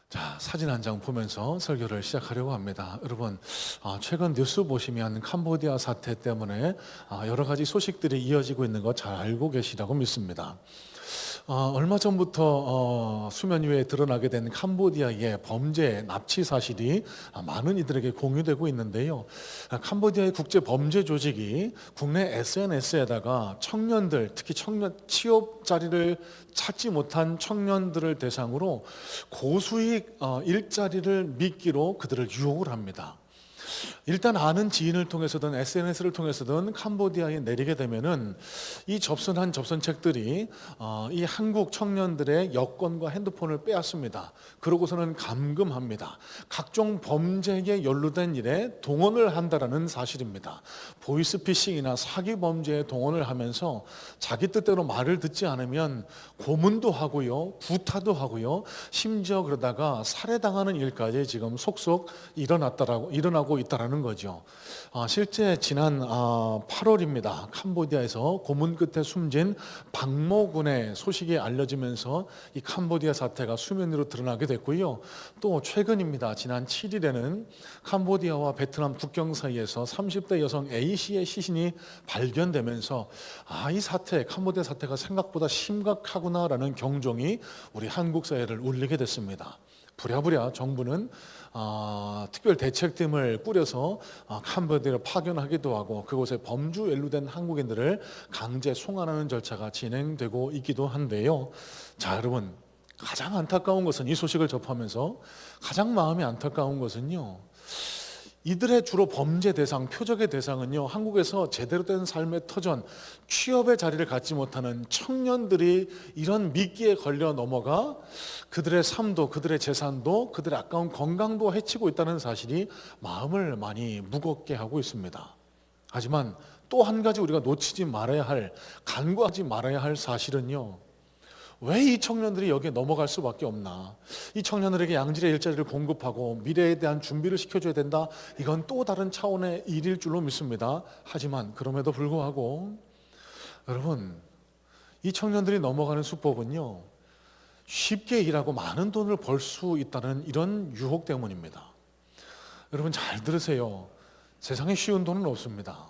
자, 사진 한 장 보면서 설교를 시작하려고 합니다. 여러분, 최근 뉴스 보시면 캄보디아 사태 때문에 여러 가지 소식들이 이어지고 있는 거 잘 알고 계시라고 믿습니다. 얼마 전부터 수면 위에 드러나게 된 캄보디아의 범죄 납치 사실이 많은 이들에게 공유되고 있는데요. 캄보디아의 국제 범죄 조직이 국내 SNS에다가 청년들, 특히 청년 취업 자리를 찾지 못한 청년들을 대상으로 고수익 일자리를 미끼로 그들을 유혹을 합니다. 일단 아는 지인을 통해서든 SNS를 통해서든 캄보디아에 내리게 되면은 이 접선한 접선책들이 이 한국 청년들의 여권과 핸드폰을 빼앗습니다. 그러고서는 감금합니다. 각종 범죄에 연루된 일에 동원을 한다라는 사실입니다. 보이스피싱이나 사기 범죄에 동원을 하면서 자기 뜻대로 말을 듣지 않으면 고문도 하고요, 구타도 하고요, 심지어 그러다가 살해당하는 일까지 지금 속속 일어나고 있다라는 거죠. 실제 지난 8월입니다. 캄보디아에서 고문 끝에 숨진 박모군의 소식이 알려지면서 이 캄보디아 사태가 수면 위로 드러나게 됐고요. 또 최근입니다. 지난 7일에는 캄보디아와 베트남 국경 사이에서 30대 여성 A씨의 시신이 발견되면서 이 사태, 캄보디아 사태가 생각보다 심각하구나라는 경종이 우리 한국 사회를 울리게 됐습니다. 부랴부랴 정부는 특별 대책팀을 꾸려서 캄보디아를 파견하기도 하고 그곳에 범주 연루된 한국인들을 강제 송환하는 절차가 진행되고 있기도 한데요. 자, 여러분, 가장 안타까운 것은 이 소식을 접하면서 가장 마음이 안타까운 것은요, 이들의 주로 범죄 대상, 표적의 대상은요, 한국에서 제대로 된 삶의 터전, 취업의 자리를 갖지 못하는 청년들이 이런 미끼에 걸려 넘어가 그들의 삶도, 그들의 재산도, 그들의 아까운 건강도 해치고 있다는 사실이 마음을 많이 무겁게 하고 있습니다. 하지만 또 한 가지 우리가 놓치지 말아야 할, 간과하지 말아야 할 사실은요, 왜 이 청년들이 여기에 넘어갈 수밖에 없나? 이 청년들에게 양질의 일자리를 공급하고 미래에 대한 준비를 시켜줘야 된다. 이건 또 다른 차원의 일일 줄로 믿습니다. 하지만 그럼에도 불구하고 여러분, 이 청년들이 넘어가는 수법은요, 쉽게 일하고 많은 돈을 벌 수 있다는 이런 유혹 때문입니다. 여러분 잘 들으세요. 세상에 쉬운 돈은 없습니다.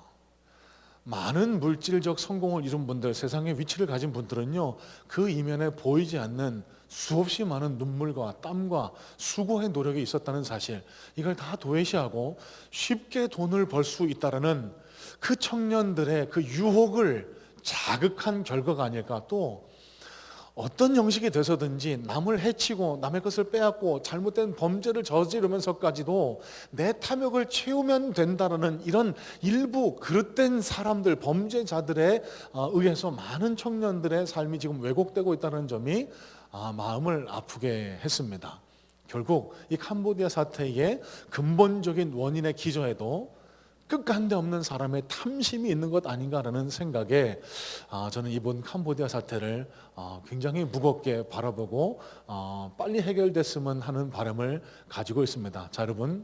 많은 물질적 성공을 이룬 분들, 세상에 위치를 가진 분들은요, 그 이면에 보이지 않는 수없이 많은 눈물과 땀과 수고의 노력이 있었다는 사실, 이걸 다 도외시하고 쉽게 돈을 벌 수 있다는 그 청년들의 그 유혹을 자극한 결과가 아닐까. 또 어떤 형식이 돼서든지 남을 해치고 남의 것을 빼앗고 잘못된 범죄를 저지르면서까지도 내 탐욕을 채우면 된다는 이런 일부 그릇된 사람들, 범죄자들에 의해서 많은 청년들의 삶이 지금 왜곡되고 있다는 점이 마음을 아프게 했습니다. 결국 이 캄보디아 사태의 근본적인 원인의 기저에도 끝간데 없는 사람의 탐심이 있는 것 아닌가라는 생각에 저는 이번 캄보디아 사태를 굉장히 무겁게 바라보고 빨리 해결됐으면 하는 바람을 가지고 있습니다. 자, 여러분,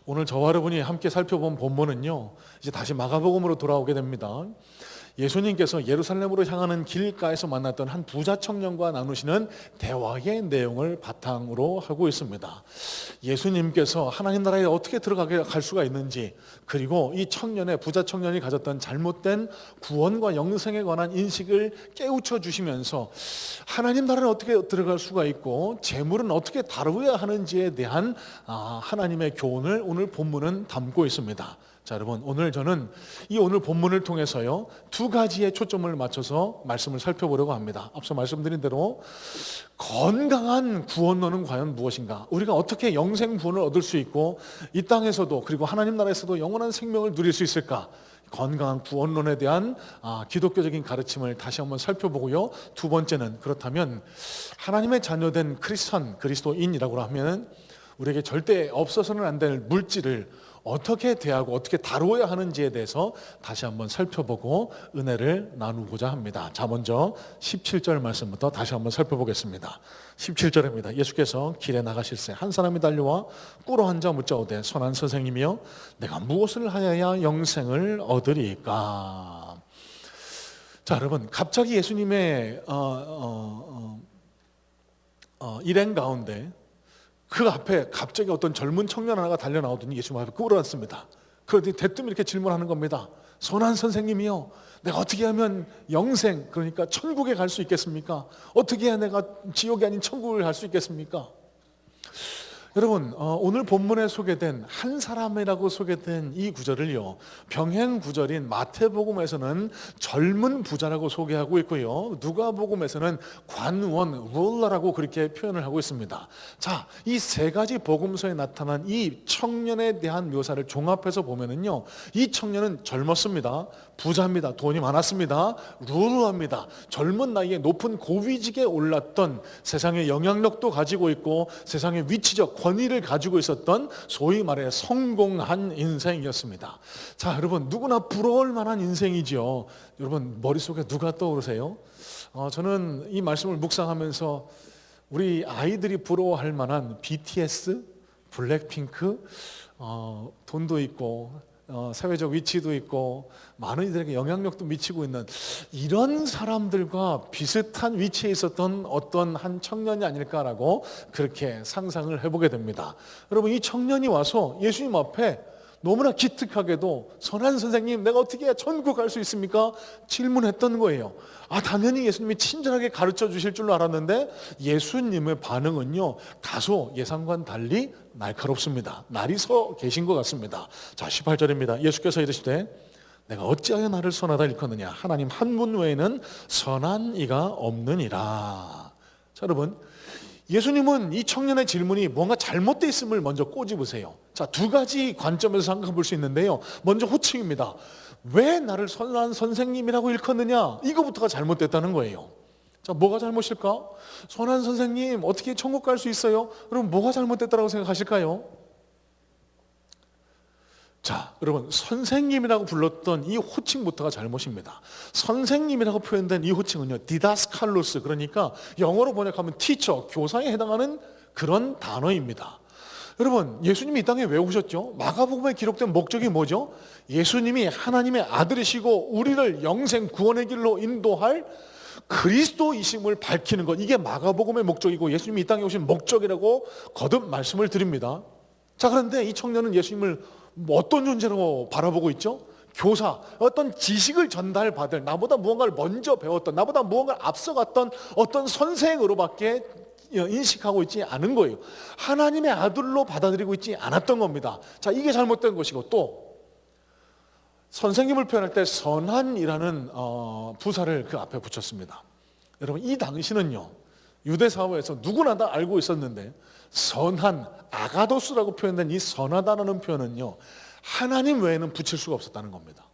오늘 저와 여러분이 함께 살펴본 본문은요, 이제 다시 마가복음으로 돌아오게 됩니다. 예수님께서 예루살렘으로 향하는 길가에서 만났던 한 부자 청년과 나누시는 대화의 내용을 바탕으로 하고 있습니다. 예수님께서 하나님 나라에 어떻게 갈 수가 있는지, 그리고 이 부자 청년이 가졌던 잘못된 구원과 영생에 관한 인식을 깨우쳐 주시면서 하나님 나라에 어떻게 들어갈 수가 있고 재물은 어떻게 다루어야 하는지에 대한 하나님의 교훈을 오늘 본문은 담고 있습니다. 자, 여러분, 오늘 저는 이 오늘 본문을 통해서요, 두 가지의 초점을 맞춰서 말씀을 살펴보려고 합니다. 앞서 말씀드린 대로 건강한 구원론은 과연 무엇인가? 우리가 어떻게 영생 구원을 얻을 수 있고 이 땅에서도 그리고 하나님 나라에서도 영원한 생명을 누릴 수 있을까? 건강한 구원론에 대한 기독교적인 가르침을 다시 한번 살펴보고요. 두 번째는, 그렇다면 하나님의 자녀된 그리스도인이라고 하면 우리에게 절대 없어서는 안 될 물질을 어떻게 대하고 어떻게 다루어야 하는지에 대해서 다시 한번 살펴보고 은혜를 나누고자 합니다. 자, 먼저 17절 말씀부터 다시 한번 살펴보겠습니다. 17절입니다. 예수께서 길에 나가실새 한 사람이 달려와 꿇어 앉아 묻자오되 선한 선생님이여 내가 무엇을 하여야 영생을 얻으리까? 자, 여러분, 갑자기 예수님의 일행 가운데 그 앞에 갑자기 어떤 젊은 청년 하나가 달려 나오더니 예수님 앞에 꿇어앉습니다. 그러더니 대뜸 이렇게 질문하는 겁니다. 선한 선생님이요, 내가 어떻게 하면 영생, 그러니까 천국에 갈 수 있겠습니까? 어떻게 해야 내가 지옥이 아닌 천국을 갈 수 있겠습니까? 여러분, 오늘 본문에 소개된 한 사람이라고 소개된 이 구절을요, 병행 구절인 마태복음에서는 젊은 부자라고 소개하고 있고요, 누가복음에서는 관원, 룰러라고 그렇게 표현을 하고 있습니다. 자, 이 세 가지 복음서에 나타난 이 청년에 대한 묘사를 종합해서 보면은요, 이 청년은 젊었습니다. 부자입니다. 돈이 많았습니다. 룰러입니다. 젊은 나이에 높은 고위직에 올랐던, 세상의 영향력도 가지고 있고 세상의 위치적 권위를 가지고 있었던 소위 말해 성공한 인생이었습니다. 자, 여러분, 누구나 부러울 만한 인생이죠. 여러분, 머릿속에 누가 떠오르세요? 저는 이 말씀을 묵상하면서 우리 아이들이 부러워할 만한 BTS, 블랙핑크, 돈도 있고 사회적 위치도 있고 많은 이들에게 영향력도 미치고 있는 이런 사람들과 비슷한 위치에 있었던 어떤 한 청년이 아닐까라고 그렇게 상상을 해보게 됩니다. 여러분, 이 청년이 와서 예수님 앞에 너무나 기특하게도 선한 선생님, 내가 어떻게 해야 천국 갈 수 있습니까? 질문했던 거예요. 당연히 예수님이 친절하게 가르쳐 주실 줄로 알았는데 예수님의 반응은요, 다소 예상과는 달리 날카롭습니다. 날이 서 계신 것 같습니다. 자, 18절입니다. 예수께서 이르시되 내가 어찌하여 나를 선하다 일컫느냐? 하나님 한 분 외에는 선한 이가 없느니라. 자, 여러분, 예수님은 이 청년의 질문이 뭔가 잘못되어 있음을 먼저 꼬집으세요. 자, 두 가지 관점에서 생각해 볼 수 있는데요, 먼저 호칭입니다. 왜 나를 선한 선생님이라고 일컫느냐? 이거부터가 잘못됐다는 거예요. 자, 뭐가 잘못일까? 선한 선생님, 어떻게 천국 갈 수 있어요? 여러분, 뭐가 잘못됐다고 생각하실까요? 자, 여러분, 선생님이라고 불렀던 이 호칭부터가 잘못입니다. 선생님이라고 표현된 이 호칭은요, 디다스칼로스, 그러니까 영어로 번역하면 티처, 교사에 해당하는 그런 단어입니다. 여러분, 예수님이 이 땅에 왜 오셨죠? 마가복음에 기록된 목적이 뭐죠? 예수님이 하나님의 아들이시고 우리를 영생 구원의 길로 인도할 그리스도이심을 밝히는 것, 이게 마가복음의 목적이고 예수님이 이 땅에 오신 목적이라고 거듭 말씀을 드립니다. 자, 그런데 이 청년은 예수님을 어떤 존재로 바라보고 있죠? 교사, 어떤 지식을 전달받을, 나보다 무언가를 먼저 배웠던, 나보다 무언가를 앞서갔던 어떤 선생으로밖에 인식하고 있지 않은 거예요. 하나님의 아들로 받아들이고 있지 않았던 겁니다. 자, 이게 잘못된 것이고, 또 선생님을 표현할 때 선한이라는 부사를 그 앞에 붙였습니다. 여러분, 이 당시는요, 유대 사회에서 누구나 다 알고 있었는데 선한, 아가도스라고 표현된 이 선하다라는 표현은요, 하나님 외에는 붙일 수가 없었다는 겁니다.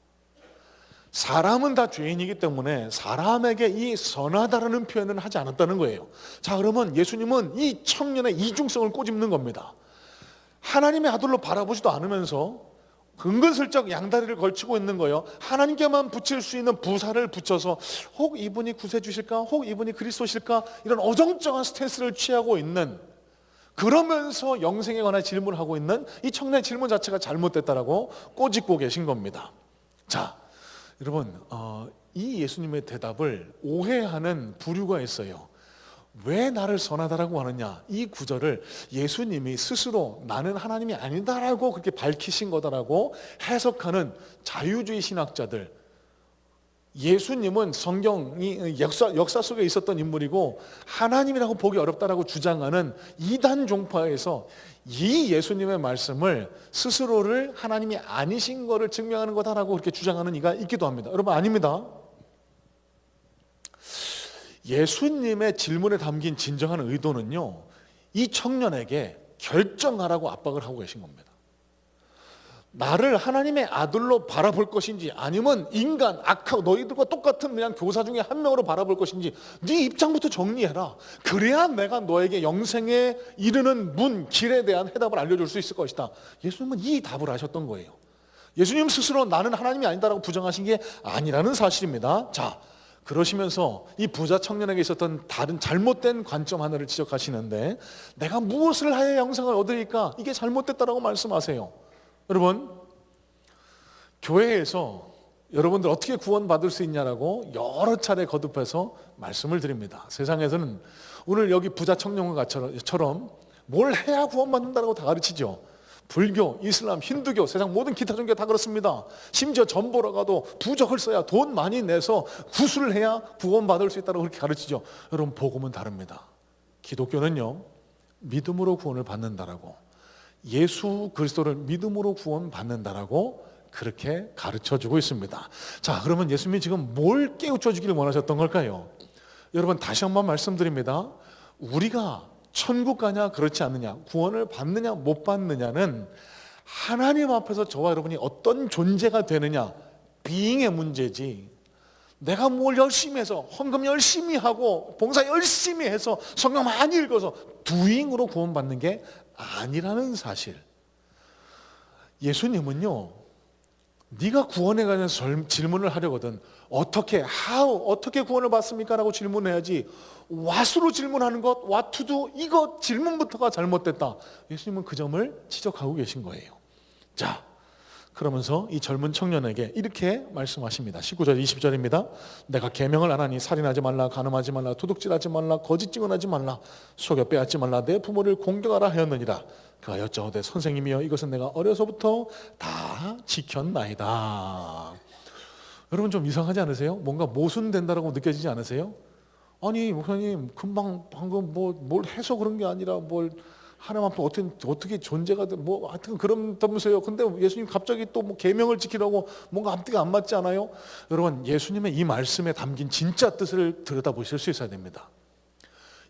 사람은 다 죄인이기 때문에 사람에게 이 선하다라는 표현은 하지 않았다는 거예요. 자, 그러면 예수님은 이 청년의 이중성을 꼬집는 겁니다. 하나님의 아들로 바라보지도 않으면서 은근슬쩍 양다리를 걸치고 있는 거예요. 하나님께만 붙일 수 있는 부사를 붙여서 혹 이분이 구세주실까? 혹 이분이 그리스도실까? 이런 어정쩡한 스탠스를 취하고 있는, 그러면서 영생에 관한 질문을 하고 있는 이 청년의 질문 자체가 잘못됐다라고 꼬집고 계신 겁니다. 자, 여러분, 이 예수님의 대답을 오해하는 부류가 있어요. 왜 나를 선하다라고 하느냐? 이 구절을 예수님이 스스로 나는 하나님이 아니다라고 그렇게 밝히신 거다라고 해석하는 자유주의 신학자들, 예수님은 성경이 역사 속에 있었던 인물이고 하나님이라고 보기 어렵다라고 주장하는 이단 종파에서 이 예수님의 말씀을 스스로를 하나님이 아니신 것을 증명하는 거다라고 그렇게 주장하는 이가 있기도 합니다. 여러분, 아닙니다. 예수님의 질문에 담긴 진정한 의도는요, 이 청년에게 결정하라고 압박을 하고 계신 겁니다. 나를 하나님의 아들로 바라볼 것인지, 아니면 인간, 악하고 너희들과 똑같은 그냥 교사 중에 한 명으로 바라볼 것인지 네 입장부터 정리해라. 그래야 내가 너에게 영생에 이르는 문, 길에 대한 해답을 알려줄 수 있을 것이다. 예수님은 이 답을 하셨던 거예요. 예수님 스스로 나는 하나님이 아니다라고 부정하신 게 아니라는 사실입니다. 자, 그러시면서 이 부자 청년에게 있었던 다른 잘못된 관점 하나를 지적하시는데, 내가 무엇을 하여 영생을 얻으리까? 이게 잘못됐다라고 말씀하세요. 여러분, 교회에서 여러분들 어떻게 구원받을 수 있냐라고 여러 차례 거듭해서 말씀을 드립니다. 세상에서는 오늘 여기 부자 청년과처럼 뭘 해야 구원받는다라고 다 가르치죠. 불교, 이슬람, 힌두교, 세상 모든 기타 종교 다 그렇습니다. 심지어 점 보러 가도 부적을 써야 돈 많이 내서 구술을 해야 구원받을 수 있다고 그렇게 가르치죠. 여러분, 복음은 다릅니다. 기독교는요, 믿음으로 구원을 받는다라고, 예수 그리스도를 믿음으로 구원받는다라고 그렇게 가르쳐주고 있습니다. 자, 그러면 예수님이 지금 뭘 깨우쳐 주기를 원하셨던 걸까요? 여러분, 다시 한번 말씀드립니다. 우리가 천국 가냐 그렇지 않느냐, 구원을 받느냐 못 받느냐는 하나님 앞에서 저와 여러분이 어떤 존재가 되느냐, being의 문제지, 내가 뭘 열심히 해서 헌금 열심히 하고 봉사 열심히 해서 성경 많이 읽어서 doing으로 구원받는 게 아니라는 사실. 예수님은요, 네가 구원에 관해서 질문을 하려거든 어떻게, 어떻게 구원을 받습니까? 라고 질문해야지 what으로 질문하는 것, what to do, 이거 질문부터가 잘못됐다. 예수님은 그 점을 지적하고 계신 거예요. 자, 그러면서 이 젊은 청년에게 이렇게 말씀하십니다. 19절 20절입니다. 내가 계명을 안 하니 살인하지 말라, 간음하지 말라, 도둑질하지 말라, 거짓 증언하지 말라, 속여 빼앗지 말라, 내 부모를 공경하라 하였느니라. 그가 여짜오되 선생님이여 이것은 내가 어려서부터 다 지켰나이다. 여러분, 좀 이상하지 않으세요? 뭔가 모순된다라고 느껴지지 않으세요? 아니 목사님, 금방 방금 뭘 해서 그런 게 아니라 뭘 하나님 앞에 어떻게 존재가 뭐 하여튼 그런다면서요. 근데 예수님 갑자기 또 뭐 계명을 지키라고 뭔가 앞뒤가 안 맞지 않아요? 여러분, 예수님의 이 말씀에 담긴 진짜 뜻을 들여다보실 수 있어야 됩니다.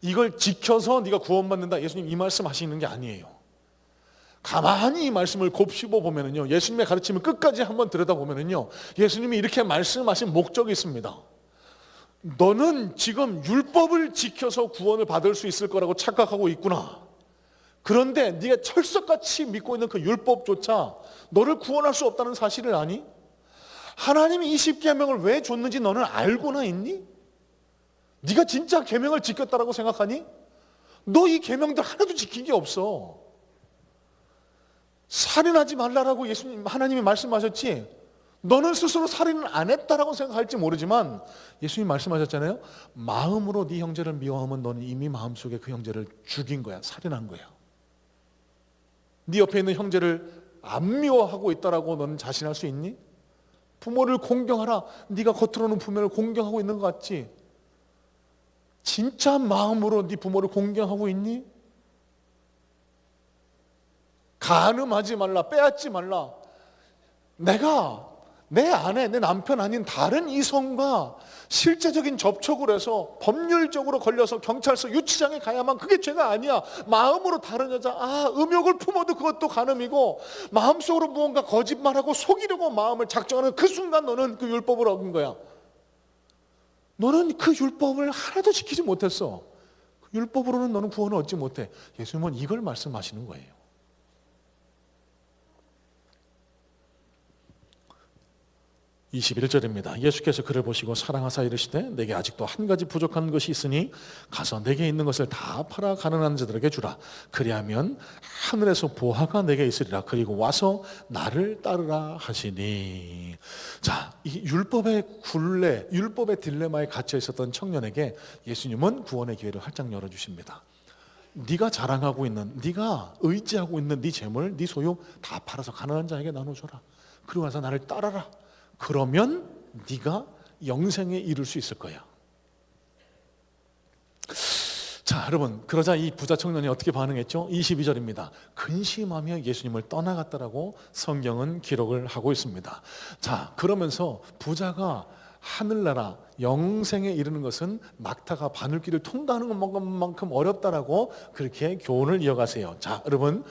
이걸 지켜서 네가 구원받는다, 예수님 이 말씀 하시는 게 아니에요. 가만히 이 말씀을 곱씹어 보면은요, 예수님의 가르침을 끝까지 한번 들여다보면은요, 예수님이 이렇게 말씀하신 목적이 있습니다. 너는 지금 율법을 지켜서 구원을 받을 수 있을 거라고 착각하고 있구나. 그런데 네가 철석같이 믿고 있는 그 율법조차 너를 구원할 수 없다는 사실을 아니? 하나님이 이 10계명을 왜 줬는지 너는 알고나 있니? 네가 진짜 계명을 지켰다라고 생각하니? 너 이 계명들 하나도 지킨 게 없어. 살인하지 말라라고 하나님이 말씀하셨지, 너는 스스로 살인을 안 했다라고 생각할지 모르지만 예수님이 말씀하셨잖아요. 마음으로 네 형제를 미워하면 너는 이미 마음속에 그 형제를 죽인 거야, 살인한 거야. 네 옆에 있는 형제를 안 미워하고 있다라고 너는 자신할 수 있니? 부모를 공경하라, 네가 겉으로는 부모를 공경하고 있는 것 같지? 진짜 마음으로 네 부모를 공경하고 있니? 간음하지 말라, 빼앗지 말라. 내가 내 아내, 내 남편 아닌 다른 이성과 실제적인 접촉을 해서 법률적으로 걸려서 경찰서 유치장에 가야만 그게 죄가 아니야. 마음으로 다른 여자, 음욕을 품어도 그것도 간음이고, 마음속으로 무언가 거짓말하고 속이려고 마음을 작정하는 그 순간 너는 그 율법을 어긴 거야. 너는 그 율법을 하나도 지키지 못했어. 그 율법으로는 너는 구원을 얻지 못해. 예수님은 이걸 말씀하시는 거예요. 21절입니다. 예수께서 그를 보시고 사랑하사 이르시되 내게 아직도 한 가지 부족한 것이 있으니 가서 내게 있는 것을 다 팔아 가난한 자들에게 주라. 그리하면 하늘에서 보화가 내게 있으리라. 그리고 와서 나를 따르라 하시니. 자, 이 율법의 굴레, 율법의 딜레마에 갇혀 있었던 청년에게 예수님은 구원의 기회를 활짝 열어주십니다. 네가 자랑하고 있는, 네가 의지하고 있는 네 재물, 네 소유 다 팔아서 가난한 자에게 나눠줘라. 그리고 와서 나를 따라라. 그러면 네가 영생에 이룰 수 있을 거야. 자, 여러분, 그러자 이 부자 청년이 어떻게 반응했죠? 22절입니다. 근심하며 예수님을 떠나갔다라고 성경은 기록을 하고 있습니다. 자, 그러면서 부자가 하늘나라 영생에 이르는 것은 낙타가 바늘길을 통과하는 것만큼 어렵다라고 그렇게 교훈을 이어가세요. 자, 여러분,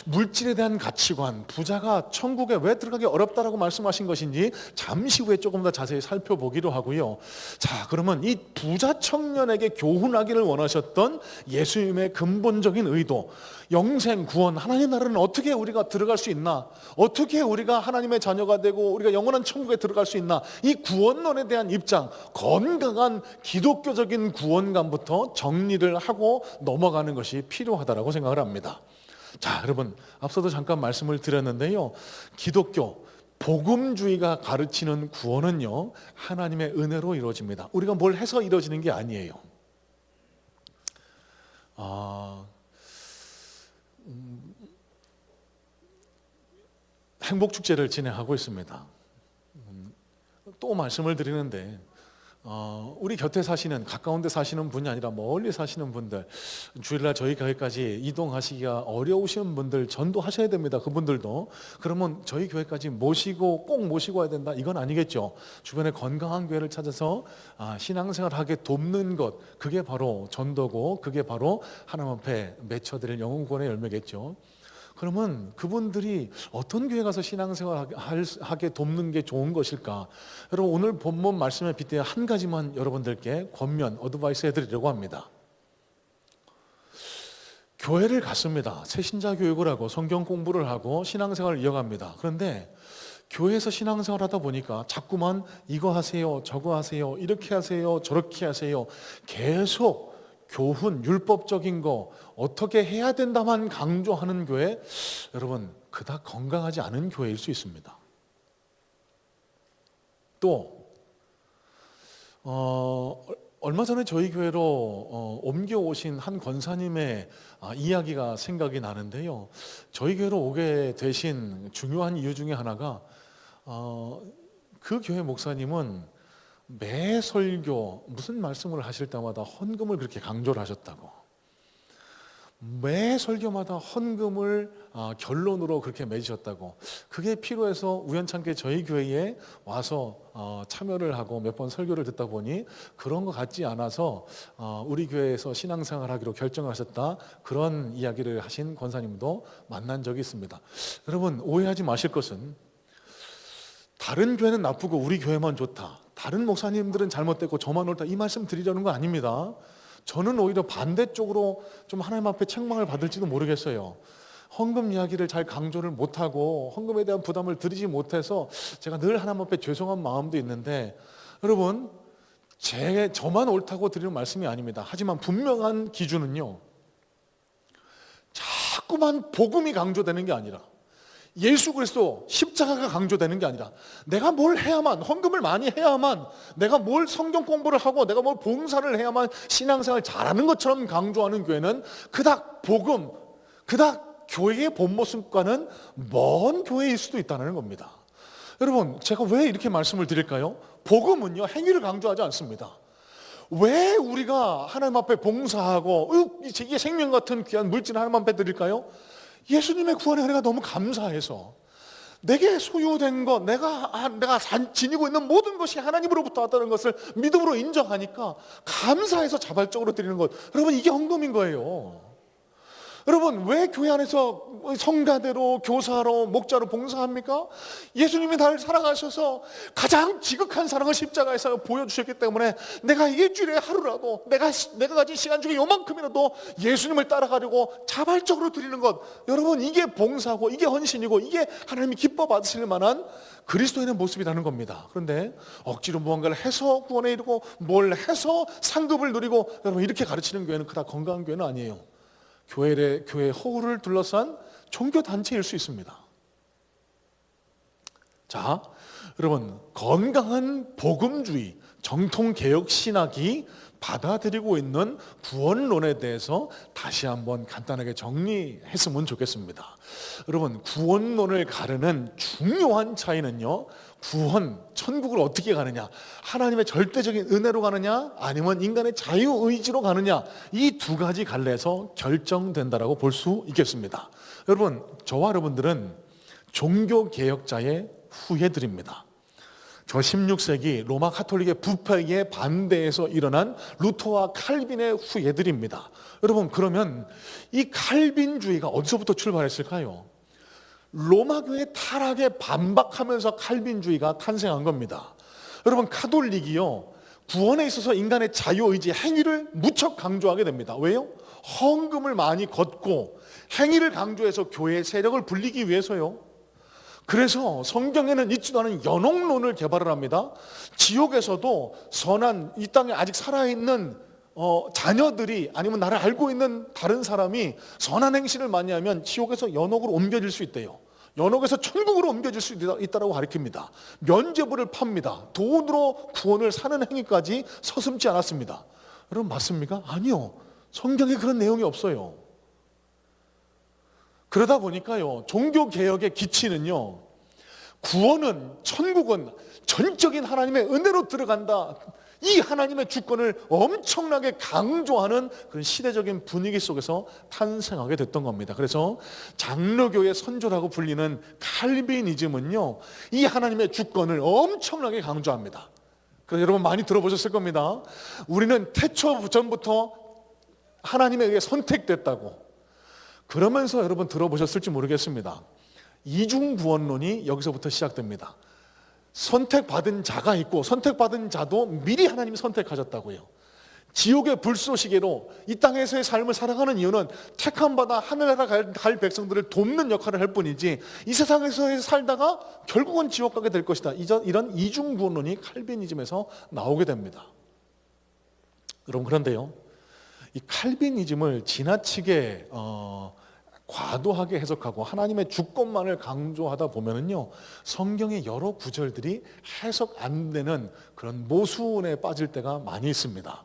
물질에 대한 가치관, 부자가 천국에 왜 들어가기 어렵다라고 말씀하신 것인지 잠시 후에 조금 더 자세히 살펴보기로 하고요. 자, 그러면 이 부자 청년에게 교훈하기를 원하셨던 예수님의 근본적인 의도, 영생, 구원, 하나님의 나라는 어떻게 우리가 들어갈 수 있나? 어떻게 우리가 하나님의 자녀가 되고 우리가 영원한 천국에 들어갈 수 있나? 이 구원론에 대한 입장, 건강한 기독교적인 구원관부터 정리를 하고 넘어가는 것이 필요하다고 생각을 합니다. 자, 여러분, 앞서도 잠깐 말씀을 드렸는데요, 기독교 복음주의가 가르치는 구원은요, 하나님의 은혜로 이루어집니다. 우리가 뭘 해서 이루어지는 게 아니에요. 행복축제를 진행하고 있습니다. 또 말씀을 드리는데 우리 곁에 사시는, 가까운 데 사시는 분이 아니라 멀리 사시는 분들, 주일날 저희 교회까지 이동하시기가 어려우신 분들 전도하셔야 됩니다. 그분들도. 그러면 저희 교회까지 꼭 모시고 와야 된다, 이건 아니겠죠. 주변에 건강한 교회를 찾아서 신앙생활하게 돕는 것, 그게 바로 전도고, 그게 바로 하나님 앞에 맺혀드릴 영혼구원의 열매겠죠. 그러면 그분들이 어떤 교회 가서 신앙생활하게 돕는 게 좋은 것일까? 여러분, 오늘 본문 말씀에 빗대어 한 가지만 여러분들께 권면, 어드바이스 해드리려고 합니다. 교회를 갔습니다. 새신자 교육을 하고 성경 공부를 하고 신앙생활을 이어갑니다. 그런데 교회에서 신앙생활 하다 보니까 자꾸만 이거 하세요, 저거 하세요, 이렇게 하세요, 저렇게 하세요, 계속 교훈, 율법적인 거 어떻게 해야 된다만 강조하는 교회, 여러분, 그닥 건강하지 않은 교회일 수 있습니다. 또 얼마 전에 저희 교회로 옮겨오신 한 권사님의 이야기가 생각이 나는데요. 저희 교회로 오게 되신 중요한 이유 중에 하나가 그 교회 목사님은 매 설교 무슨 말씀을 하실 때마다 헌금을 그렇게 강조를 하셨다고. 매 설교마다 헌금을 결론으로 그렇게 맺으셨다고. 그게 필요해서 우연찮게 저희 교회에 와서 참여를 하고 몇 번 설교를 듣다 보니 그런 것 같지 않아서 우리 교회에서 신앙생활하기로 결정을 하셨다, 그런 이야기를 하신 권사님도 만난 적이 있습니다. 여러분, 오해하지 마실 것은 다른 교회는 나쁘고 우리 교회만 좋다, 다른 목사님들은 잘못됐고 저만 옳다, 이 말씀 드리려는 거 아닙니다. 저는 오히려 반대쪽으로 좀 하나님 앞에 책망을 받을지도 모르겠어요. 헌금 이야기를 잘 강조를 못하고 헌금에 대한 부담을 드리지 못해서 제가 늘 하나님 앞에 죄송한 마음도 있는데, 여러분, 저만 옳다고 드리는 말씀이 아닙니다. 하지만 분명한 기준은요, 자꾸만 복음이 강조되는 게 아니라, 예수 그리스도 십자가가 강조되는 게 아니라, 내가 뭘 해야만, 헌금을 많이 해야만, 내가 뭘 성경 공부를 하고 내가 뭘 봉사를 해야만 신앙생활 잘하는 것처럼 강조하는 교회는 그닥 복음, 그닥 교회의 본 모습과는 먼 교회일 수도 있다는 겁니다. 여러분, 제가 왜 이렇게 말씀을 드릴까요? 복음은요, 행위를 강조하지 않습니다. 왜 우리가 하나님 앞에 봉사하고 이게 생명 같은 귀한 물질을 하나님 앞에 드릴까요? 예수님의 구원의 은혜가 너무 감사해서, 내게 소유된 것, 내가 지니고 있는 모든 것이 하나님으로부터 왔다는 것을 믿음으로 인정하니까 감사해서 자발적으로 드리는 것, 여러분, 이게 헌금인 거예요. 여러분, 왜 교회 안에서 성가대로, 교사로, 목자로 봉사합니까? 예수님이 나를 사랑하셔서 가장 지극한 사랑을 십자가에서 보여주셨기 때문에 내가 일주일에 하루라도, 내가 가진 시간 중에 요만큼이라도 예수님을 따라가려고 자발적으로 드리는 것, 여러분, 이게 봉사고, 이게 헌신이고, 이게 하나님이 기뻐 받으실 만한 그리스도인의 모습이라는 겁니다. 그런데 억지로 무언가를 해서 구원에 이르고 뭘 해서 상급을 누리고, 여러분, 이렇게 가르치는 교회는 그닥 건강한 교회는 아니에요. 교회 허울을 둘러싼 종교단체일 수 있습니다. 자, 여러분, 건강한 복음주의, 정통개혁 신학이 받아들이고 있는 구원론에 대해서 다시 한번 간단하게 정리했으면 좋겠습니다. 여러분, 구원론을 가르는 중요한 차이는요, 구원, 천국을 어떻게 가느냐, 하나님의 절대적인 은혜로 가느냐, 아니면 인간의 자유의지로 가느냐, 이 두 가지 갈래에서 결정된다라고 볼 수 있겠습니다. 여러분, 저와 여러분들은 종교개혁자의 후예들입니다. 저 16세기 로마 카톨릭의 부패에 반대해서 일어난 루터와 칼빈의 후예들입니다. 여러분, 그러면 이 칼빈주의가 어디서부터 출발했을까요? 로마교회 타락에 반박하면서 칼빈주의가 탄생한 겁니다. 여러분, 카톨릭이요, 구원에 있어서 인간의 자유의지, 행위를 무척 강조하게 됩니다. 왜요? 헌금을 많이 걷고 행위를 강조해서 교회의 세력을 불리기 위해서요. 그래서 성경에는 있지도 않은 연옥론을 개발을 합니다. 지옥에서도 선한, 이 땅에 아직 살아있는 자녀들이, 아니면 나를 알고 있는 다른 사람이 선한 행실을 많이 하면 지옥에서 연옥으로 옮겨질 수 있대요. 연옥에서 천국으로 옮겨질 수 있다고 가르칩니다. 면죄부를 팝니다. 돈으로 구원을 사는 행위까지 서슴지 않았습니다. 여러분, 맞습니까? 아니요. 성경에 그런 내용이 없어요. 그러다 보니까요, 종교개혁의 기치는요, 구원은, 천국은 전적인 하나님의 은혜로 들어간다. 이 하나님의 주권을 엄청나게 강조하는 그런 시대적인 분위기 속에서 탄생하게 됐던 겁니다. 그래서 장로교의 선조라고 불리는 칼빈이즘은요, 이 하나님의 주권을 엄청나게 강조합니다. 그래서 여러분 많이 들어보셨을 겁니다. 우리는 태초 전부터 하나님에 의해 선택됐다고. 그러면서 여러분 들어보셨을지 모르겠습니다. 이중구원론이 여기서부터 시작됩니다. 선택받은 자가 있고 선택받은 자도 미리 하나님이 선택하셨다고요. 지옥의 불쏘시개로 이 땅에서의 삶을 살아가는 이유는 택함받아 하늘나라 갈 백성들을 돕는 역할을 할 뿐이지, 이 세상에서 살다가 결국은 지옥 가게 될 것이다. 이런 이중구원론이 칼빈이즘에서 나오게 됩니다. 여러분, 그런데요, 이 칼빈이즘을 지나치게 과도하게 해석하고 하나님의 주권만을 강조하다 보면은요, 성경의 여러 구절들이 해석 안 되는 그런 모순에 빠질 때가 많이 있습니다.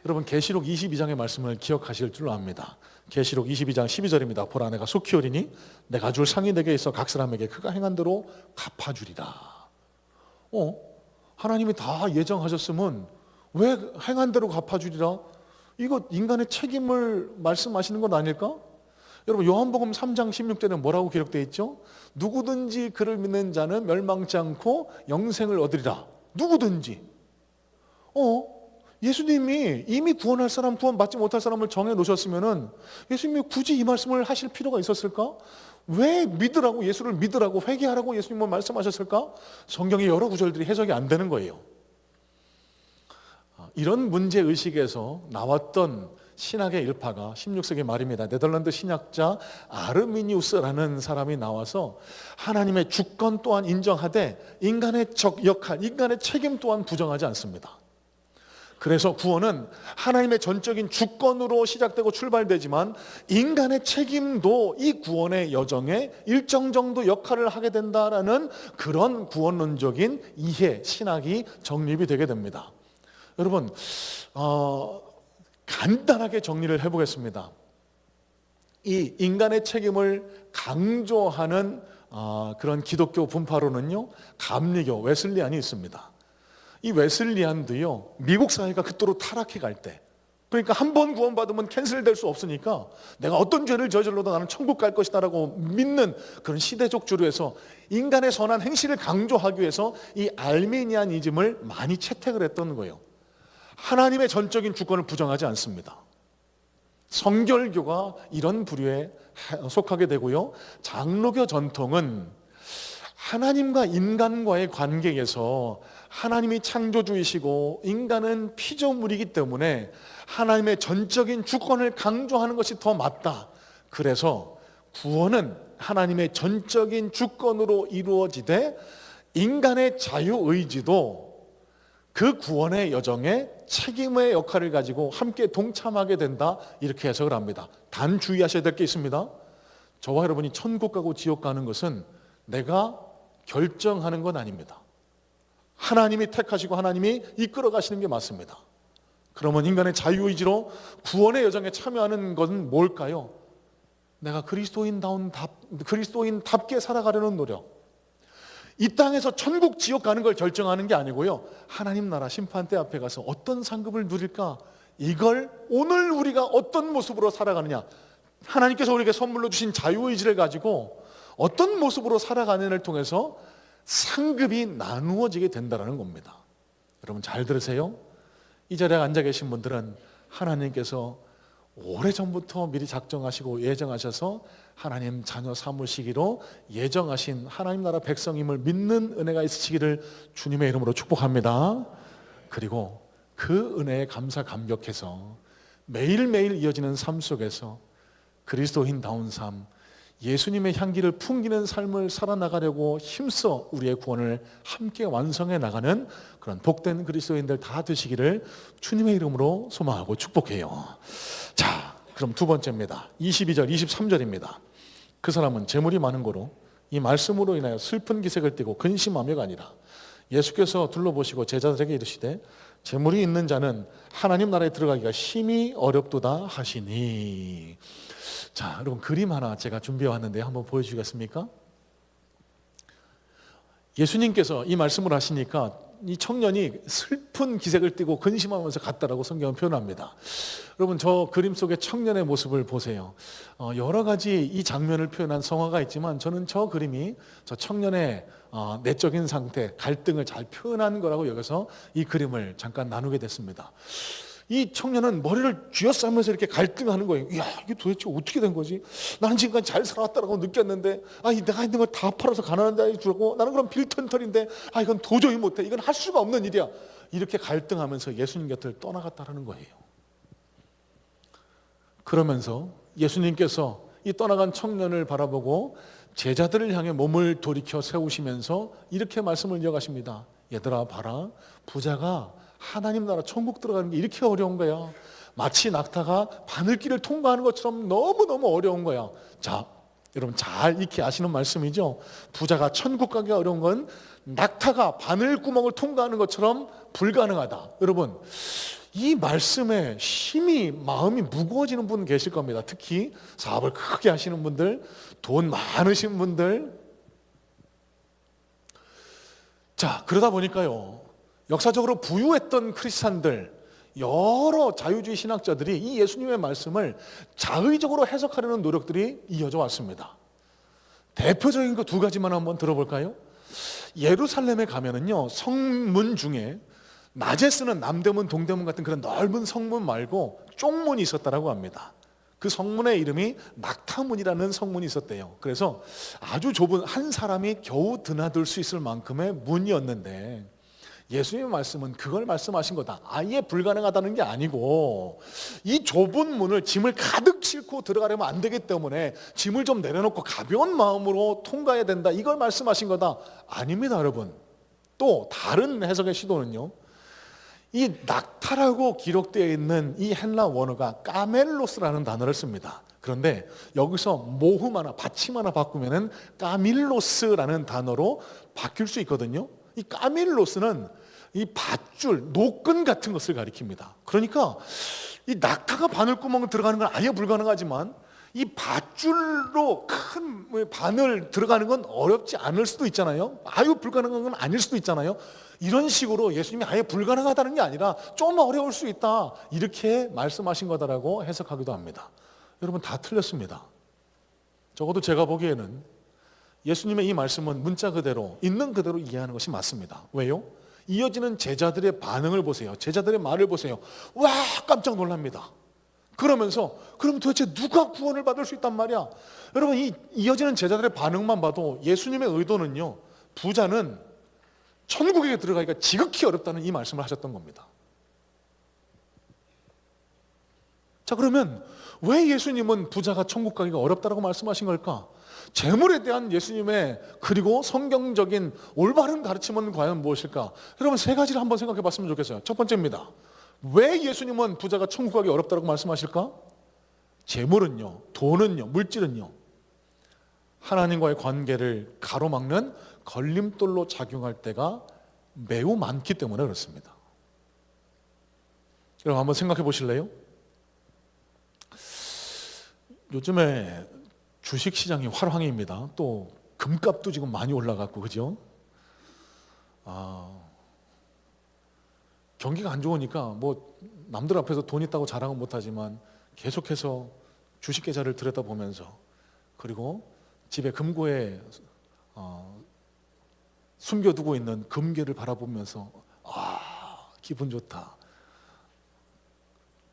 여러분, 계시록 22장의 말씀을 기억하실 줄로 압니다. 계시록 22장 12절입니다. 보라, 내가 속히 오리니 내가 줄 상이 내게 있어 각 사람에게 그가 행한 대로 갚아주리라. 하나님이 다 예정하셨으면 왜 행한 대로 갚아주리라? 이거 인간의 책임을 말씀하시는 건 아닐까? 여러분, 요한복음 3장 16절에 뭐라고 기록되어 있죠? 누구든지 그를 믿는 자는 멸망치 않고 영생을 얻으리라. 누구든지. 예수님이 이미 구원할 사람, 구원받지 못할 사람을 정해 놓으셨으면은 예수님이 굳이 이 말씀을 하실 필요가 있었을까? 왜 믿으라고, 예수를 믿으라고, 회개하라고 예수님은 말씀하셨을까? 성경의 여러 구절들이 해석이 안 되는 거예요. 이런 문제의식에서 나왔던 신학의 일파가 16세기 말입니다. 네덜란드 신학자 아르미니우스라는 사람이 나와서 하나님의 주권 또한 인정하되 인간의 역할, 인간의 책임 또한 부정하지 않습니다. 그래서 구원은 하나님의 전적인 주권으로 시작되고 출발되지만 인간의 책임도 이 구원의 여정에 일정 정도 역할을 하게 된다라는 그런 구원론적인 이해, 신학이 정립이 되게 됩니다. 여러분, 간단하게 정리를 해보겠습니다. 이 인간의 책임을 강조하는 그런 기독교 분파로는요, 감리교, 웨슬리안이 있습니다. 이 웨슬리안도요, 미국 사회가 그토록 타락해 갈 때, 그러니까 한 번 구원받으면 캔슬될 수 없으니까 내가 어떤 죄를 저질러도 나는 천국 갈 것이다 라고 믿는 그런 시대적 주류에서 인간의 선한 행실을 강조하기 위해서 이 알미니안이즘을 많이 채택을 했던 거예요. 하나님의 전적인 주권을 부정하지 않습니다. 성결교가 이런 부류에 속하게 되고요, 장로교 전통은 하나님과 인간과의 관계에서 하나님이 창조주이시고 인간은 피조물이기 때문에 하나님의 전적인 주권을 강조하는 것이 더 맞다. 그래서 구원은 하나님의 전적인 주권으로 이루어지되 인간의 자유의지도 그 구원의 여정에 책임의 역할을 가지고 함께 동참하게 된다, 이렇게 해석을 합니다. 단 주의하셔야 될 게 있습니다. 저와 여러분이 천국 가고 지옥 가는 것은 내가 결정하는 건 아닙니다. 하나님이 택하시고 하나님이 이끌어 가시는 게 맞습니다. 그러면 인간의 자유의지로 구원의 여정에 참여하는 것은 뭘까요? 내가 그리스도인답게 살아가려는 노력. 이 땅에서 천국 지옥 가는 걸 결정하는 게 아니고요, 하나님 나라 심판대 앞에 가서 어떤 상급을 누릴까, 이걸 오늘 우리가 어떤 모습으로 살아가느냐, 하나님께서 우리에게 선물로 주신 자유의지를 가지고 어떤 모습으로 살아가느냐를 통해서 상급이 나누어지게 된다는 겁니다. 여러분 잘 들으세요. 이 자리에 앉아 계신 분들은 하나님께서 오래전부터 미리 작정하시고 예정하셔서 하나님 자녀 삼으시기로 예정하신 하나님 나라 백성임을 믿는 은혜가 있으시기를 주님의 이름으로 축복합니다. 그리고 그 은혜에 감사 감격해서 매일매일 이어지는 삶 속에서 그리스도인다운 삶, 예수님의 향기를 풍기는 삶을 살아나가려고 힘써 우리의 구원을 함께 완성해 나가는 그런 복된 그리스도인들 다 되시기를 주님의 이름으로 소망하고 축복해요. 자, 그럼 두 번째입니다. 22절, 23절입니다. 그 사람은 재물이 많은 고로 이 말씀으로 인하여 슬픈 기색을 띠고 근심하며가 아니라 예수께서 둘러보시고 제자들에게 이르시되 재물이 있는 자는 하나님 나라에 들어가기가 심히 어렵도다 하시니. 자, 여러분 그림 하나 제가 준비해 왔는데 한번 보여주시겠습니까? 예수님께서 이 말씀을 하시니까 이 청년이 슬픈 기색을 띠고 근심하면서 갔다라고 성경은 표현합니다. 여러분, 저 그림 속의 청년의 모습을 보세요. 여러 가지 이 장면을 표현한 성화가 있지만 저는 저 그림이 저 청년의 내적인 상태, 갈등을 잘 표현한 거라고 여기서 이 그림을 잠깐 나누게 됐습니다. 이 청년은 머리를 쥐어싸면서 이렇게 갈등하는 거예요. 이야, 이게 도대체 어떻게 된 거지? 나는 지금까지 잘 살았다고 느꼈는데, 내가 있는 걸 다 팔아서 가난한 자에 주고, 나는 그럼 빌턴털인데, 이건 도저히 못해. 이건 할 수가 없는 일이야. 이렇게 갈등하면서 예수님 곁을 떠나갔다는 거예요. 그러면서 예수님께서 이 떠나간 청년을 바라보고 제자들을 향해 몸을 돌이켜 세우시면서 이렇게 말씀을 이어가십니다. 얘들아, 봐라. 부자가 하나님 나라 천국 들어가는 게 이렇게 어려운 거야. 마치 낙타가 바늘길을 통과하는 것처럼 너무너무 어려운 거야. 자, 여러분 잘 익히 아시는 말씀이죠. 부자가 천국 가기가 어려운 건 낙타가 바늘구멍을 통과하는 것처럼 불가능하다. 여러분, 이 말씀에 심히 마음이 무거워지는 분 계실 겁니다. 특히 사업을 크게 하시는 분들, 돈 많으신 분들. 자, 그러다 보니까요, 역사적으로 부유했던 크리스찬들, 여러 자유주의 신학자들이 이 예수님의 말씀을 자의적으로 해석하려는 노력들이 이어져 왔습니다. 대표적인 거 두 가지만 한번 들어볼까요? 예루살렘에 가면은요, 성문 중에 낮에 쓰는 남대문, 동대문 같은 그런 넓은 성문 말고 쪽문이 있었다라고 합니다. 그 성문의 이름이 낙타문이라는 성문이 있었대요. 그래서 아주 좁은, 한 사람이 겨우 드나들 수 있을 만큼의 문이었는데, 예수님의 말씀은 그걸 말씀하신 거다. 아예 불가능하다는 게 아니고, 이 좁은 문을 짐을 가득 싣고 들어가려면 안 되기 때문에 짐을 좀 내려놓고 가벼운 마음으로 통과해야 된다, 이걸 말씀하신 거다. 아닙니다, 여러분. 또 다른 해석의 시도는요, 이 낙타라고 기록되어 있는 이 헬라 원어가 까멜로스라는 단어를 씁니다. 그런데 여기서 모음 하나, 받침 하나 바꾸면은 까밀로스라는 단어로 바뀔 수 있거든요. 이 까밀로스는 이 밧줄, 노끈 같은 것을 가리킵니다. 그러니까 이 낙타가 바늘구멍 들어가는 건 아예 불가능하지만 이 밧줄로 큰 바늘 들어가는 건 어렵지 않을 수도 있잖아요. 아유 불가능한 건 아닐 수도 있잖아요. 이런 식으로 예수님이 아예 불가능하다는 게 아니라 좀 어려울 수 있다, 이렇게 말씀하신 거다라고 해석하기도 합니다. 여러분, 다 틀렸습니다. 적어도 제가 보기에는 예수님의 이 말씀은 문자 그대로, 있는 그대로 이해하는 것이 맞습니다. 왜요? 이어지는 제자들의 반응을 보세요. 제자들의 말을 보세요. 와, 깜짝 놀랍니다. 그러면서 그럼 도대체 누가 구원을 받을 수 있단 말이야? 여러분, 이 이어지는 제자들의 반응만 봐도 예수님의 의도는요, 부자는 천국에 들어가기가 지극히 어렵다는 이 말씀을 하셨던 겁니다. 자, 그러면 왜 예수님은 부자가 천국 가기가 어렵다고 말씀하신 걸까? 재물에 대한 예수님의 그리고 성경적인 올바른 가르침은 과연 무엇일까? 여러분, 세 가지를 한번 생각해 봤으면 좋겠어요. 첫 번째입니다. 왜 예수님은 부자가 천국 가기 어렵다고 말씀하실까? 재물은요, 돈은요, 물질은요, 하나님과의 관계를 가로막는 걸림돌로 작용할 때가 매우 많기 때문에 그렇습니다. 여러분, 한번 생각해 보실래요? 요즘에 주식시장이 활황입니다. 또 금값도 지금 많이 올라갔고, 그죠? 경기가 안 좋으니까 뭐 남들 앞에서 돈 있다고 자랑은 못하지만 계속해서 주식 계좌를 들여다보면서, 그리고 집에 금고에 숨겨두고 있는 금괴를 바라보면서 기분 좋다.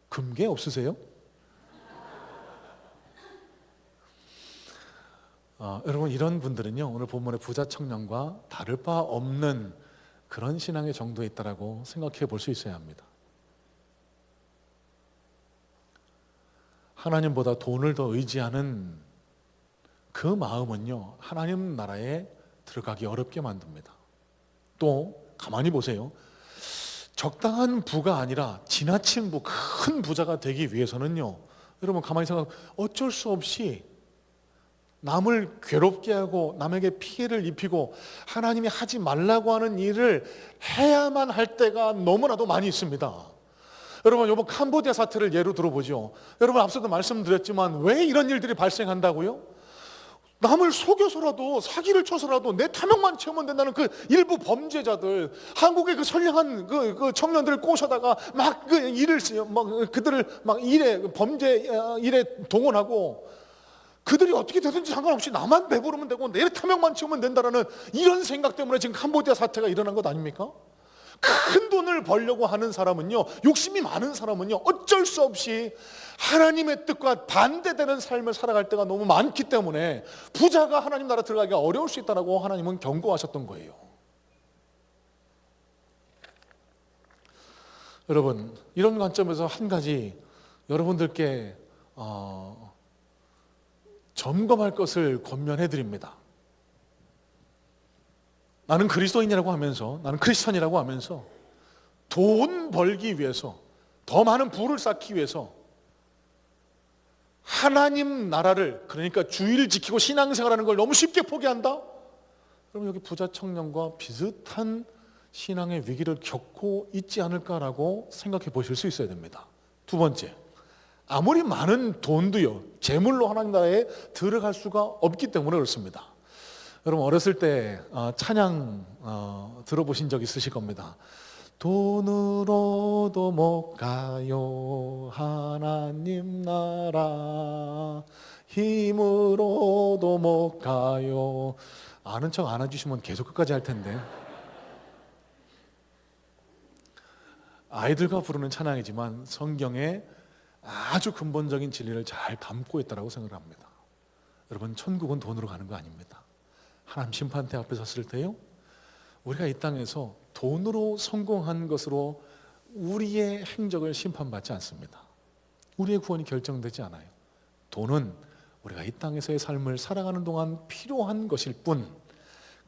금괴 없으세요? 여러분, 이런 분들은요, 오늘 본문의 부자 청년과 다를 바 없는 그런 신앙의 정도에 있다라고 생각해 볼 수 있어야 합니다. 하나님보다 돈을 더 의지하는 그 마음은요, 하나님 나라에 들어가기 어렵게 만듭니다. 또 가만히 보세요. 적당한 부가 아니라 지나친 부, 큰 부자가 되기 위해서는요, 여러분 가만히 생각하면 어쩔 수 없이 남을 괴롭게 하고 남에게 피해를 입히고 하나님이 하지 말라고 하는 일을 해야만 할 때가 너무나도 많이 있습니다. 여러분, 이번 캄보디아 사태를 예로 들어보죠. 여러분, 앞서도 말씀드렸지만 왜 이런 일들이 발생한다고요? 남을 속여서라도 사기를 쳐서라도 내 탐욕만 채우면 된다는 그 일부 범죄자들, 한국의 그 선량한 그 청년들을 꼬셔다가 막 그 일을 막 그들을 막 범죄 일에 동원하고, 그들이 어떻게 되든지 상관없이 나만 배부르면 되고 내 탐욕만 채우면 된다라는 이런 생각 때문에 지금 캄보디아 사태가 일어난 것 아닙니까? 큰 돈을 벌려고 하는 사람은요, 욕심이 많은 사람은요, 어쩔 수 없이 하나님의 뜻과 반대되는 삶을 살아갈 때가 너무 많기 때문에 부자가 하나님 나라 들어가기가 어려울 수 있다고 하나님은 경고하셨던 거예요. 여러분, 이런 관점에서 한 가지 여러분들께 점검할 것을 권면해 드립니다. 나는 그리스도인이라고 하면서, 나는 크리스천이라고 하면서 돈 벌기 위해서, 더 많은 부를 쌓기 위해서 하나님 나라를, 그러니까 주의를 지키고 신앙생활하는 걸 너무 쉽게 포기한다? 그럼 여기 부자 청년과 비슷한 신앙의 위기를 겪고 있지 않을까라고 생각해 보실 수 있어야 됩니다. 두 번째, 아무리 많은 돈도요, 재물로 하나님 나라에 들어갈 수가 없기 때문에 그렇습니다. 여러분, 어렸을 때 찬양 들어보신 적 있으실 겁니다. 돈으로도 못 가요 하나님 나라, 힘으로도 못 가요. 아는 척 안 해주시면 계속 끝까지 할 텐데. 아이들과 부르는 찬양이지만 성경에 아주 근본적인 진리를 잘 담고 있다고 생각합니다. 여러분, 천국은 돈으로 가는 거 아닙니다. 하나님 심판대 앞에 섰을 때요, 우리가 이 땅에서 돈으로 성공한 것으로 우리의 행적을 심판받지 않습니다. 우리의 구원이 결정되지 않아요. 돈은 우리가 이 땅에서의 삶을 살아가는 동안 필요한 것일 뿐,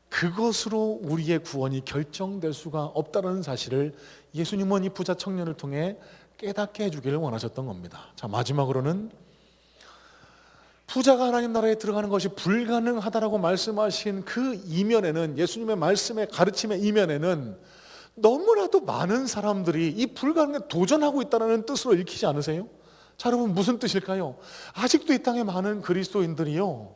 그것으로 우리의 구원이 결정될 수가 없다는 사실을 예수님은 이 부자 청년을 통해 깨닫게 해주기를 원하셨던 겁니다. 자, 마지막으로는 부자가 하나님 나라에 들어가는 것이 불가능하다라고 말씀하신 그 이면에는, 예수님의 말씀의 가르침의 이면에는 너무나도 많은 사람들이 이 불가능에 도전하고 있다는 뜻으로 읽히지 않으세요? 자, 여러분, 무슨 뜻일까요? 아직도 이 땅에 많은 그리스도인들이요,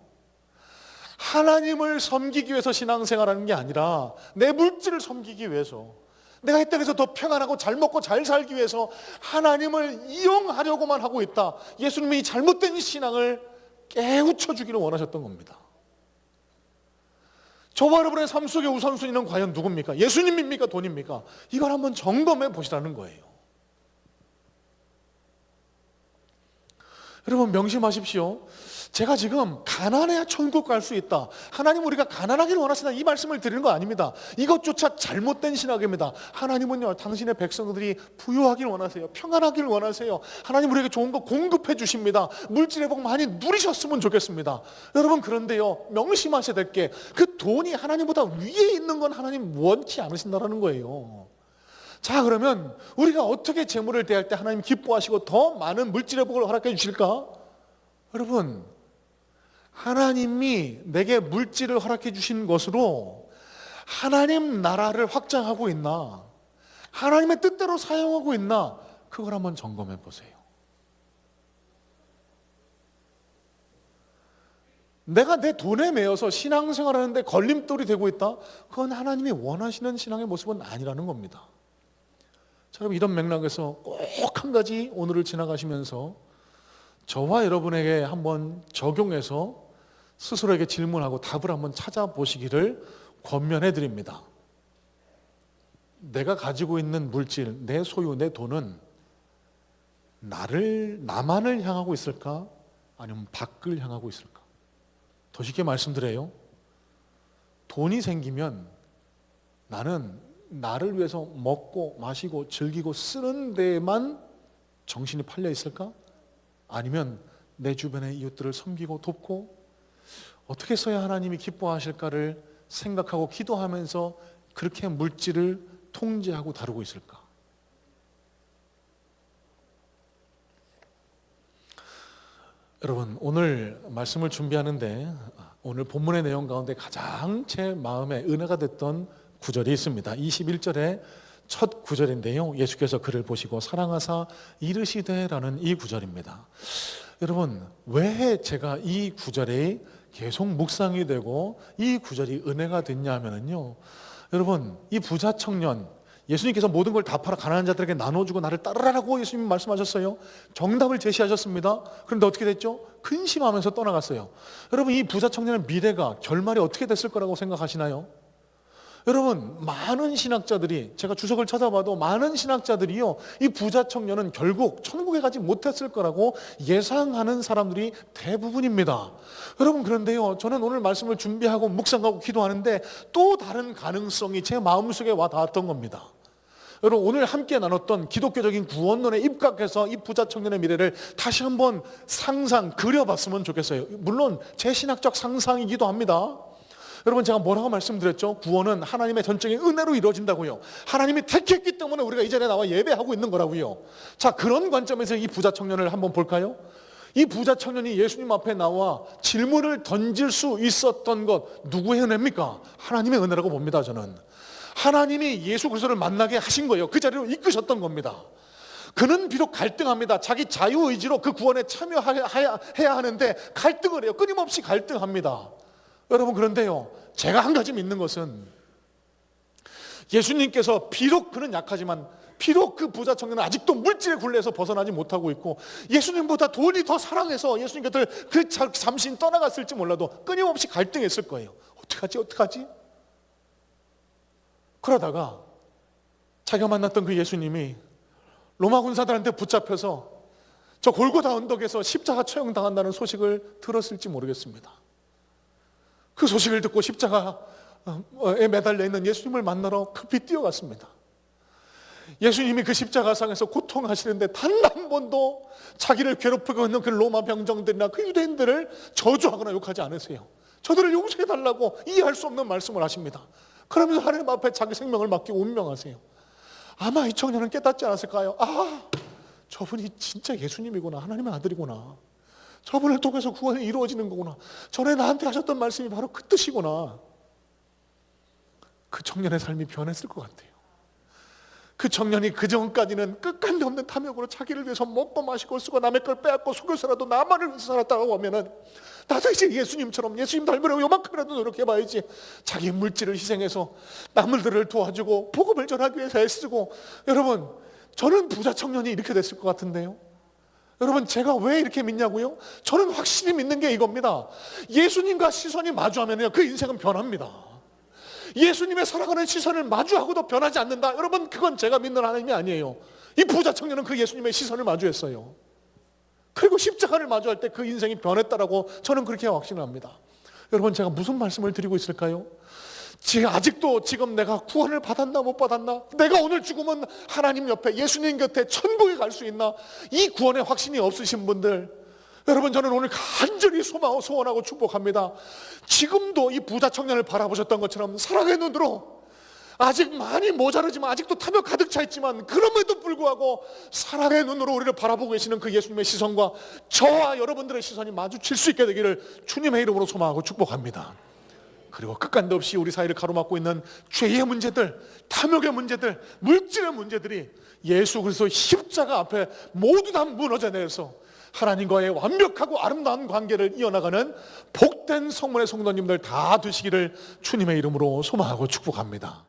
하나님을 섬기기 위해서 신앙생활하는 게 아니라 내 물질을 섬기기 위해서, 내가 이 땅에서 더 평안하고 잘 먹고 잘 살기 위해서 하나님을 이용하려고만 하고 있다. 예수님이 이 잘못된 신앙을 깨우쳐 주기를 원하셨던 겁니다. 저와 여러분의 삶 속의 우선순위는 과연 누굽니까? 예수님입니까? 돈입니까? 이걸 한번 점검해 보시라는 거예요. 여러분, 명심하십시오. 제가 지금 가난해야 천국 갈 수 있다, 하나님 우리가 가난하기를 원하시다, 이 말씀을 드리는 거 아닙니다. 이것조차 잘못된 신학입니다. 하나님은요, 당신의 백성들이 부유하기를 원하세요. 평안하기를 원하세요. 하나님 우리에게 좋은 거 공급해 주십니다. 물질의 복 많이 누리셨으면 좋겠습니다. 여러분, 그런데요, 명심하셔야 될 게, 그 돈이 하나님보다 위에 있는 건 하나님 원치 않으신다는 거예요. 자, 그러면 우리가 어떻게 재물을 대할 때 하나님 기뻐하시고 더 많은 물질의 복을 허락해 주실까? 여러분, 하나님이 내게 물질을 허락해 주신 것으로 하나님 나라를 확장하고 있나, 하나님의 뜻대로 사용하고 있나, 그걸 한번 점검해 보세요. 내가 내 돈에 매여서 신앙생활하는데 걸림돌이 되고 있다? 그건 하나님이 원하시는 신앙의 모습은 아니라는 겁니다. 자, 여러분, 이런 맥락에서 꼭 한 가지 오늘을 지나가시면서 저와 여러분에게 한번 적용해서 스스로에게 질문하고 답을 한번 찾아보시기를 권면해 드립니다. 내가 가지고 있는 물질, 내 소유, 내 돈은 나만을 향하고 있을까? 아니면 밖을 향하고 있을까? 더 쉽게 말씀드려요. 돈이 생기면 나는 나를 위해서 먹고 마시고 즐기고 쓰는 데만 정신이 팔려 있을까? 아니면 내 주변의 이웃들을 섬기고 돕고 어떻게 써야 하나님이 기뻐하실까를 생각하고 기도하면서 그렇게 물질을 통제하고 다루고 있을까? 여러분, 오늘 말씀을 준비하는데 오늘 본문의 내용 가운데 가장 제 마음에 은혜가 됐던 구절이 있습니다. 21절의 첫 구절인데요, 예수께서 그를 보시고 사랑하사 이르시되라는 이 구절입니다. 여러분, 왜 제가 이 구절에 계속 묵상이 되고 이 구절이 은혜가 됐냐면요, 여러분, 이 부자 청년, 예수님께서 모든 걸 다 팔아 가난한 자들에게 나눠주고 나를 따르라고 예수님이 말씀하셨어요. 정답을 제시하셨습니다. 그런데 어떻게 됐죠? 근심하면서 떠나갔어요. 여러분, 이 부자 청년의 미래가, 결말이 어떻게 됐을 거라고 생각하시나요? 여러분, 많은 신학자들이, 제가 주석을 찾아봐도 많은 신학자들이요, 이 부자 청년은 결국 천국에 가지 못했을 거라고 예상하는 사람들이 대부분입니다. 여러분, 그런데요, 저는 오늘 말씀을 준비하고 묵상하고 기도하는데 또 다른 가능성이 제 마음속에 와 닿았던 겁니다. 여러분, 오늘 함께 나눴던 기독교적인 구원론에 입각해서 이 부자 청년의 미래를 다시 한번 그려봤으면 좋겠어요. 물론 제 신학적 상상이기도 합니다. 여러분, 제가 뭐라고 말씀드렸죠? 구원은 하나님의 전적인 은혜로 이루어진다고요. 하나님이 택했기 때문에 우리가 이 자리에 나와 예배하고 있는 거라고요. 자, 그런 관점에서 이 부자 청년을 한번 볼까요? 이 부자 청년이 예수님 앞에 나와 질문을 던질 수 있었던 것, 누구의 은혜입니까? 하나님의 은혜라고 봅니다, 저는. 하나님이 예수 그리스도를 만나게 하신 거예요. 그 자리로 이끄셨던 겁니다. 그는 비록 갈등합니다. 자기 자유의지로 그 구원에 참여해야 하는데 갈등을 해요. 끊임없이 갈등합니다. 여러분, 그런데요, 제가 한 가지 믿는 것은 예수님께서 비록 그는 약하지만, 비록 그 부자 청년은 아직도 물질의 굴레에서 벗어나지 못하고 있고 예수님보다 돈이 더 사랑해서 예수님 곁을 그 잠시 떠나갔을지 몰라도 끊임없이 갈등했을 거예요. 어떡하지? 그러다가 자기가 만났던 그 예수님이 로마 군사들한테 붙잡혀서 저 골고다 언덕에서 십자가 처형당한다는 소식을 들었을지 모르겠습니다. 그 소식을 듣고 십자가에 매달려 있는 예수님을 만나러 급히 뛰어갔습니다. 예수님이 그 십자가상에서 고통하시는데 단 한 번도 자기를 괴롭히고 있는 그 로마 병정들이나 그 유대인들을 저주하거나 욕하지 않으세요. 저들을 용서해달라고 이해할 수 없는 말씀을 하십니다. 그러면서 하나님 앞에 자기 생명을 맡기고 운명하세요. 아마 이 청년은 깨닫지 않았을까요? 아, 저분이 진짜 예수님이구나, 하나님의 아들이구나, 저분을 통해서 구원이 이루어지는 거구나, 전에 나한테 하셨던 말씀이 바로 그 뜻이구나. 그 청년의 삶이 변했을 것 같아요. 그 청년이 그 전까지는 끝간데 없는 탐욕으로 자기를 위해서 먹고 마시고 쓰고 남의 걸 빼앗고 속여서라도 나만을 위해서 살았다고 하면은, 나도 이제 예수님처럼 예수님 닮으려고 요만큼이라도 노력해봐야지, 자기 물질을 희생해서 남들을 도와주고 복음을 전하기 위해서 애쓰고. 여러분, 저는 부자 청년이 이렇게 됐을 것 같은데요. 여러분, 제가 왜 이렇게 믿냐고요? 저는 확실히 믿는 게 이겁니다. 예수님과 시선이 마주하면요, 그 인생은 변합니다. 예수님의 사랑하는 시선을 마주하고도 변하지 않는다. 여러분, 그건 제가 믿는 하나님이 아니에요. 이 부자 청년은 그 예수님의 시선을 마주했어요. 그리고 십자가를 마주할 때 그 인생이 변했다라고 저는 그렇게 확신을 합니다. 여러분, 제가 무슨 말씀을 드리고 있을까요? 아직도 지금 내가 구원을 받았나 못 받았나, 내가 오늘 죽으면 하나님 옆에 예수님 곁에 천국에 갈 수 있나, 이 구원의 확신이 없으신 분들, 여러분, 저는 오늘 간절히 소원하고 축복합니다. 지금도 이 부자 청년을 바라보셨던 것처럼 사랑의 눈으로, 아직 많이 모자르지만 아직도 탐욕 가득 차 있지만 그럼에도 불구하고 사랑의 눈으로 우리를 바라보고 계시는 그 예수님의 시선과 저와 여러분들의 시선이 마주칠 수 있게 되기를 주님의 이름으로 소망하고 축복합니다. 그리고 끝간도 없이 우리 사이를 가로막고 있는 죄의 문제들, 탐욕의 문제들, 물질의 문제들이 예수 그리스도의 십자가 앞에 모두 다 무너져내서 하나님과의 완벽하고 아름다운 관계를 이어나가는 복된 성문의 성도님들 다 되시기를 주님의 이름으로 소망하고 축복합니다.